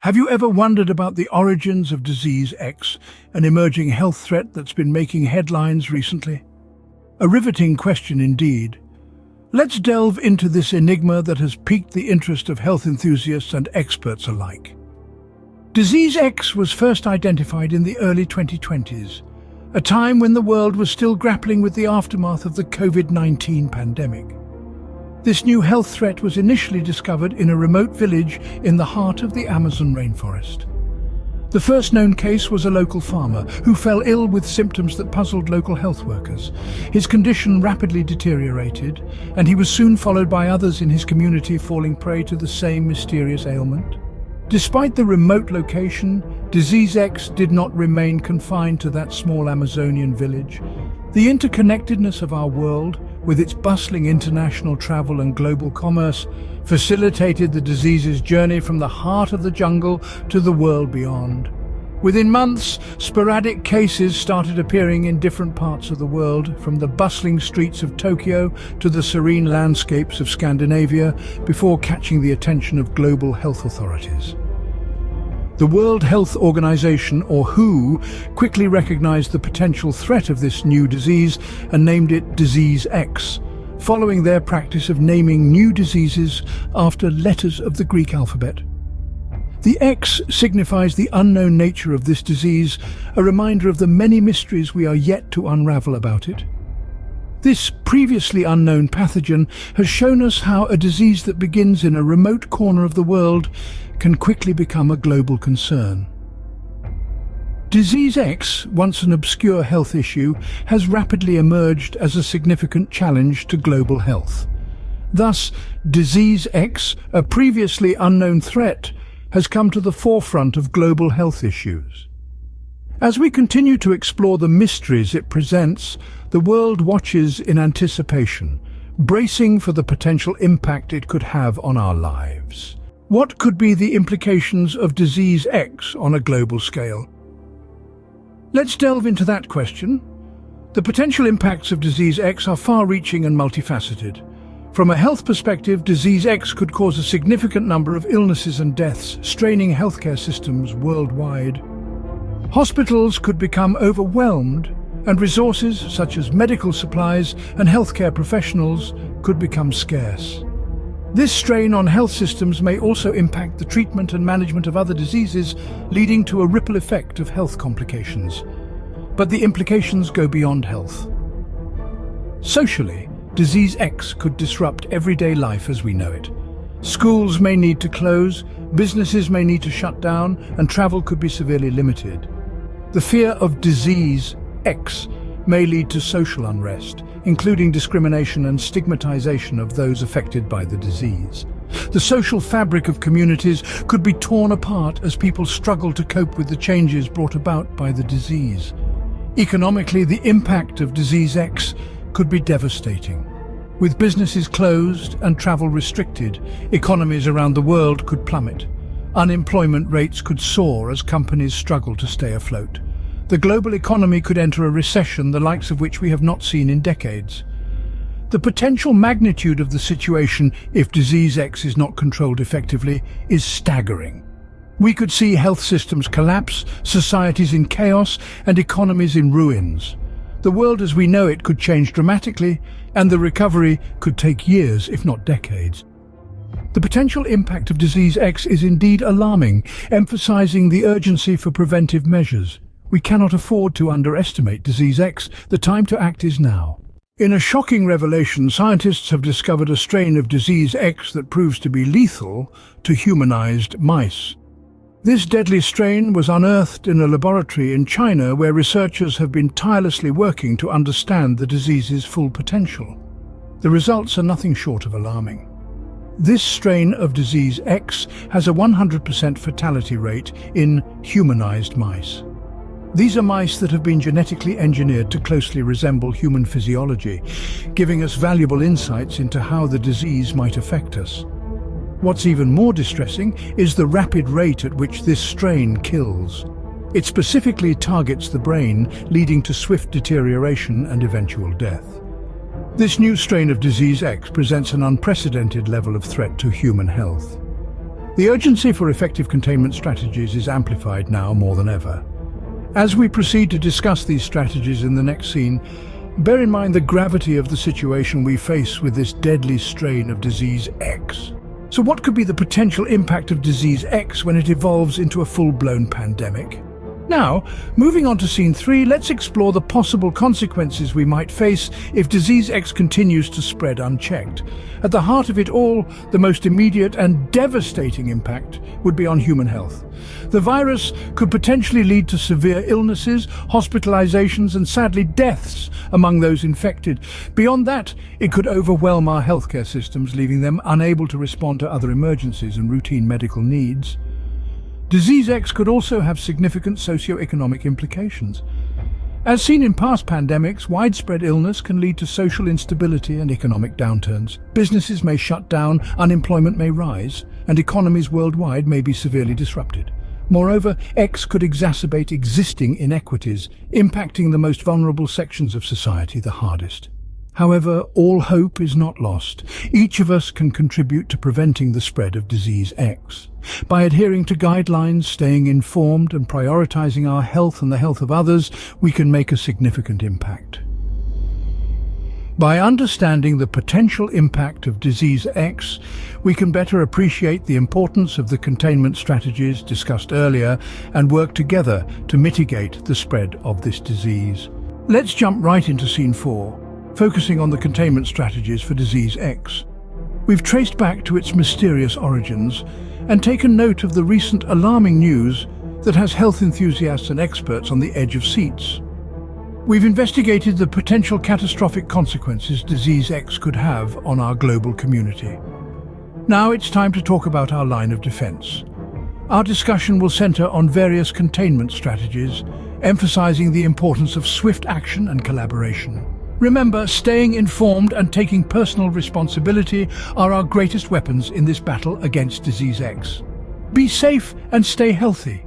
Have you ever wondered about the origins of Disease X, an emerging health threat that's been making headlines recently? A riveting question indeed. Let's delve into this enigma that has piqued the interest of health enthusiasts and experts alike. Disease X was first identified in the early 2020s, a time when the world was still grappling with the aftermath of the COVID-19 pandemic. This new health threat was initially discovered in a remote village in the heart of the Amazon rainforest. The first known case was a local farmer who fell ill with symptoms that puzzled local health workers. His condition rapidly deteriorated, and he was soon followed by others in his community falling prey to the same mysterious ailment. Despite the remote location, Disease X did not remain confined to that small Amazonian village. The interconnectedness of our world, with its bustling international travel and global commerce, facilitated the disease's journey from the heart of the jungle to the world beyond. Within months, sporadic cases started appearing in different parts of the world, from the bustling streets of Tokyo to the serene landscapes of Scandinavia, before catching the attention of global health authorities. The World Health Organization, or WHO, quickly recognized the potential threat of this new disease and named it Disease X, following their practice of naming new diseases after letters of the Greek alphabet. The X signifies the unknown nature of this disease, a reminder of the many mysteries we are yet to unravel about it. This previously unknown pathogen has shown us how a disease that begins in a remote corner of the world can quickly become a global concern. Disease X, once an obscure health issue, has rapidly emerged as a significant challenge to global health. Thus, Disease X, a previously unknown threat, has come to the forefront of global health issues. As we continue to explore the mysteries it presents, the world watches in anticipation, bracing for the potential impact it could have on our lives. What could be the implications of Disease X on a global scale? Let's delve into that question. The potential impacts of Disease X are far-reaching and multifaceted. From a health perspective, Disease X could cause a significant number of illnesses and deaths, straining healthcare systems worldwide. Hospitals could become overwhelmed, and resources such as medical supplies and healthcare professionals could become scarce. This strain on health systems may also impact the treatment and management of other diseases, leading to a ripple effect of health complications. But the implications go beyond health. Socially, Disease X could disrupt everyday life as we know it. Schools may need to close, businesses may need to shut down, and travel could be severely limited. The fear of Disease X may lead to social unrest, including discrimination and stigmatization of those affected by the disease. The social fabric of communities could be torn apart as people struggle to cope with the changes brought about by the disease. Economically, the impact of Disease X could be devastating. With businesses closed and travel restricted, economies around the world could plummet. Unemployment rates could soar as companies struggle to stay afloat. The global economy could enter a recession, the likes of which we have not seen in decades. The potential magnitude of the situation, if Disease X is not controlled effectively, is staggering. We could see health systems collapse, societies in chaos, and economies in ruins. The world as we know it could change dramatically, and the recovery could take years, if not decades. The potential impact of Disease X is indeed alarming, emphasizing the urgency for preventive measures. We cannot afford to underestimate Disease X. The time to act is now. In a shocking revelation, scientists have discovered a strain of Disease X that proves to be lethal to humanized mice. This deadly strain was unearthed in a laboratory in China, where researchers have been tirelessly working to understand the disease's full potential. The results are nothing short of alarming. This strain of Disease X has a 100% fatality rate in humanized mice. These are mice that have been genetically engineered to closely resemble human physiology, giving us valuable insights into how the disease might affect us. What's even more distressing is the rapid rate at which this strain kills. It specifically targets the brain, leading to swift deterioration and eventual death. This new strain of Disease X presents an unprecedented level of threat to human health. The urgency for effective containment strategies is amplified now more than ever. As we proceed to discuss these strategies in the next scene, bear in mind the gravity of the situation we face with this deadly strain of Disease X. So what could be the potential impact of Disease X when it evolves into a full-blown pandemic? Now, moving on to scene 3, let's explore the possible consequences we might face if Disease X continues to spread unchecked. At the heart of it all, the most immediate and devastating impact would be on human health. The virus could potentially lead to severe illnesses, hospitalizations, and sadly deaths among those infected. Beyond that, it could overwhelm our healthcare systems, leaving them unable to respond to other emergencies and routine medical needs. Disease X could also have significant socio-economic implications. As seen in past pandemics, widespread illness can lead to social instability and economic downturns. Businesses may shut down, unemployment may rise, and economies worldwide may be severely disrupted. Moreover, X could exacerbate existing inequities, impacting the most vulnerable sections of society the hardest. However, all hope is not lost. Each of us can contribute to preventing the spread of Disease X. By adhering to guidelines, staying informed, and prioritizing our health and the health of others, we can make a significant impact. By understanding the potential impact of Disease X, we can better appreciate the importance of the containment strategies discussed earlier and work together to mitigate the spread of this disease. Let's jump right into scene 4. Focusing on the containment strategies for Disease X. We've traced back to its mysterious origins and taken note of the recent alarming news that has health enthusiasts and experts on the edge of seats. We've investigated the potential catastrophic consequences Disease X could have on our global community. Now it's time to talk about our line of defense. Our discussion will center on various containment strategies, emphasizing the importance of swift action and collaboration. Remember, staying informed and taking personal responsibility are our greatest weapons in this battle against Disease X. Be safe and stay healthy.